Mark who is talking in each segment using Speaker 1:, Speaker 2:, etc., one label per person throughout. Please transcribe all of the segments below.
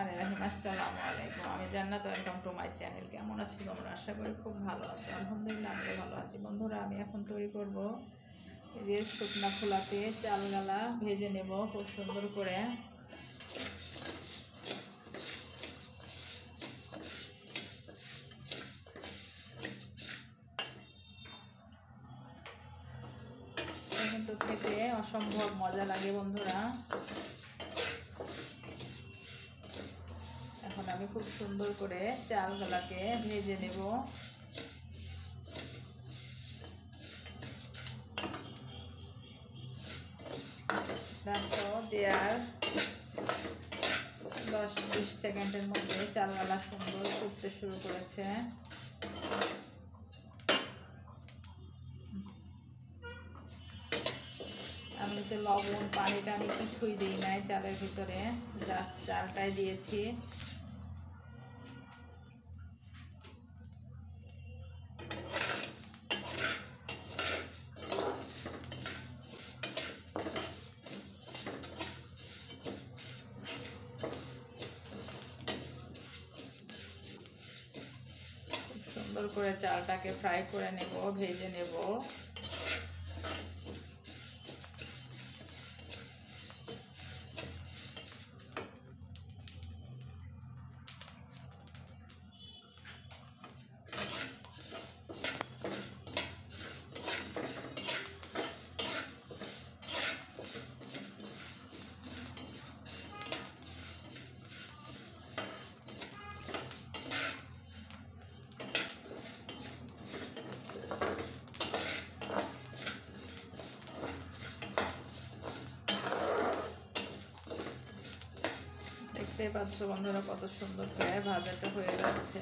Speaker 1: রহমানির রহিম। আসসালামু আলাইকুম। আমি জান্নাত, ওয়েলকাম টু মাই চ্যানেল। কেমন আছো তোমরা? আশা করি খুব ভালো আছো। আলহামদুলিল্লাহ আমিও ভালো আছি। বন্ধুরা, আমি এখন তৈরি করব এই যে শুকনা খোলাতে চালগালা ভেজে নেব খুব সুন্দর করে। কিন্তু খেতে অসম্ভব মজা লাগে বন্ধুরা। এখন আমি খুব সুন্দর করে চালগুলাকে ভেজে নেব। দেখো দেওয়ার 10-20 সেকেন্ডের মধ্যে চালগুলা সুন্দর ফুটতে শুরু করেছে। আমি তো লবণ পানি টানি কিছুই দিই নাই চালের ভিতরে, জাস্ট চালটাই দিয়েছি। সুন্দর করে চালটাকে ফ্রাই করে নেব, ভেজে নেব। দেখতে পাচ্ছ বন্ধুরা কত সুন্দর করে ভাজাটা হয়ে যাচ্ছে।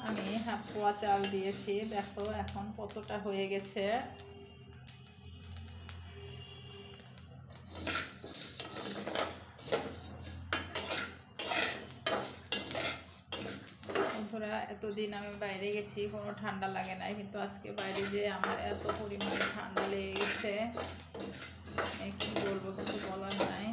Speaker 1: আমি হাফ পোয়া চাল দিয়েছি, দেখো এখন কতটা হয়ে গেছে। বন্ধুরা, এতদিন আমি বাইরে গেছি, কোনো ঠান্ডা লাগে নাই, কিন্তু আজকে বাইরে যে আমার এত পরিমাণে ঠান্ডা লেগে গেছে, কি বলবো, কিছু বলার নাই।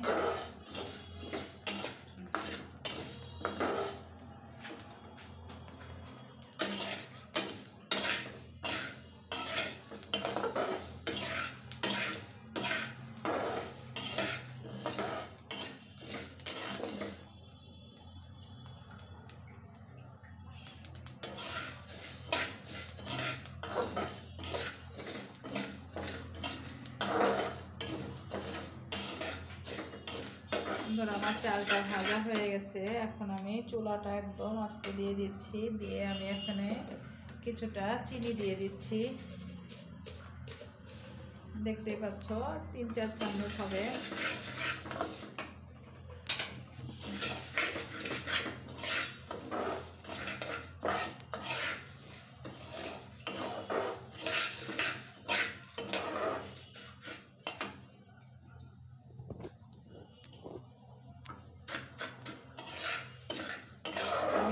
Speaker 1: আমার চালটা ভাজা হয়ে গেছে। এখন আমি চুলাটা একদম আস্তে দিয়ে দিচ্ছি, দিয়ে আমি এখানে কিছুটা চিনি দিয়ে দিচ্ছি। দেখতেই পাচ্ছ 3-4 চামচ হবে।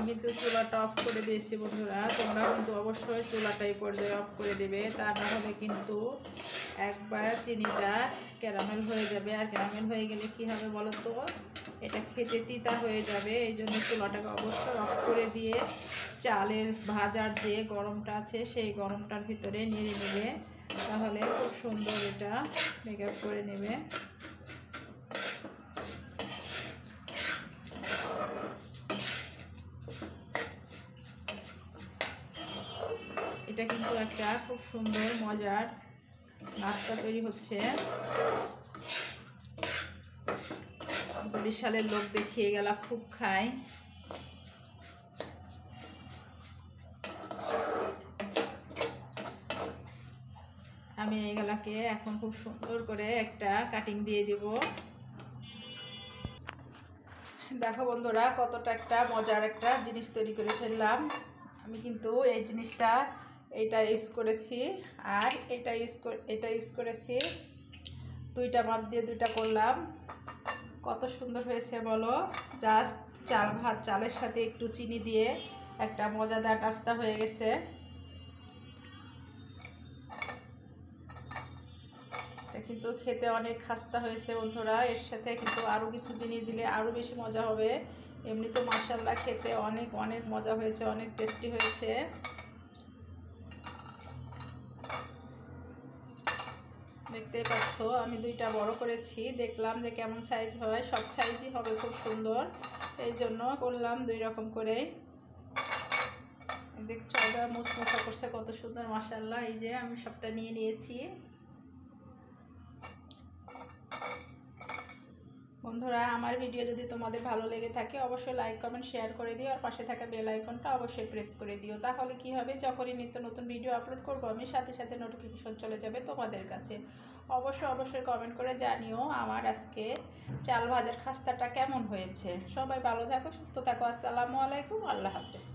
Speaker 1: কিন্তু চুলাটা অফ করে দিয়েছি বন্ধুরা, তোমরা কিন্তু অবশ্যই চুলাটাই পর্যায়ে অফ করে দেবে, তা না হলে কিন্তু একবার চিনিটা ক্যারামেল হয়ে যাবে। আর ক্যারামেল হয়ে গেলে কি হবে বলো তো, এটা খেতে তিতা হয়ে যাবে। এই জন্য চুলাটাকে অবশ্যই অফ করে দিয়ে চালের ভাজার যে গরমটা আছে সেই গরমটার ভিতরে নেড়ে নেবে, তাহলে খুব সুন্দর এটা মেকআপ করে নেবে। এটা কিন্তু একটা খুব সুন্দর মজার নাস্তা তৈরি হচ্ছে। বরিশালের লোক দেখিয়ে গেলা খুব খায়। আমি এইগুলাকে এখন খুব সুন্দর করে একটা কাটিং দিয়ে দিব। দেখো বন্ধুরা, কতটা একটা মজার একটা জিনিস তৈরি করে ফেললাম। আমি কিন্তু এই জিনিসটা এইটা ইউজ করেছি, আর এটা ইউজ করেছি দুইটা মাপ দিয়ে দুইটা করলাম। কত সুন্দর হয়েছে বলো। জাস্ট চাল ভাত চালের সাথে একটু চিনি দিয়ে একটা মজাদার নাস্তা হয়ে গেছে। এটা কিন্তু খেতে অনেক খাস্তা হয়েছে বন্ধুরা। এর সাথে কিন্তু আরও কিছু জিনিস দিলে আরও বেশি মজা হবে। এমনি তো মাশাআল্লাহ খেতে অনেক অনেক মজা হয়েছে, অনেক টেস্টি হয়েছে। দেখতেই পাচ্ছ আমি দুইটা বড় করেছি, দেখলাম যে কেমন সাইজ হয়। সব সাইজই হবে খুব সুন্দর, এই জন্য করলাম দুই রকম করে। দেখছো এটা মুসমুসা করছে কত সুন্দর মাশাআল্লাহ। এই যে আমি সবটা নিয়ে নিয়েছি। বন্ধুরা আমার ভিডিও যদি তোমাদের ভালো লেগে থাকে অবশ্যই লাইক কমেন্ট শেয়ার করে দিও, আর পাশে থাকা বেল আইকনটা অবশ্যই প্রেস করে দিও। তাহলে কি হবে, যখনই নিত্য নতুন ভিডিও আপলোড করব আমি সাথে সাথে নোটিফিকেশন চলে যাবে তোমাদের কাছে। অবশ্যই কমেন্ট করে জানিও আমার আজকে চাল ভাজার খাস্তাটা কেমন হয়েছে। সবাই ভালো থাকো, সুস্থ থাকো। আসসালামু আলাইকুম, আল্লাহ হাফেজ।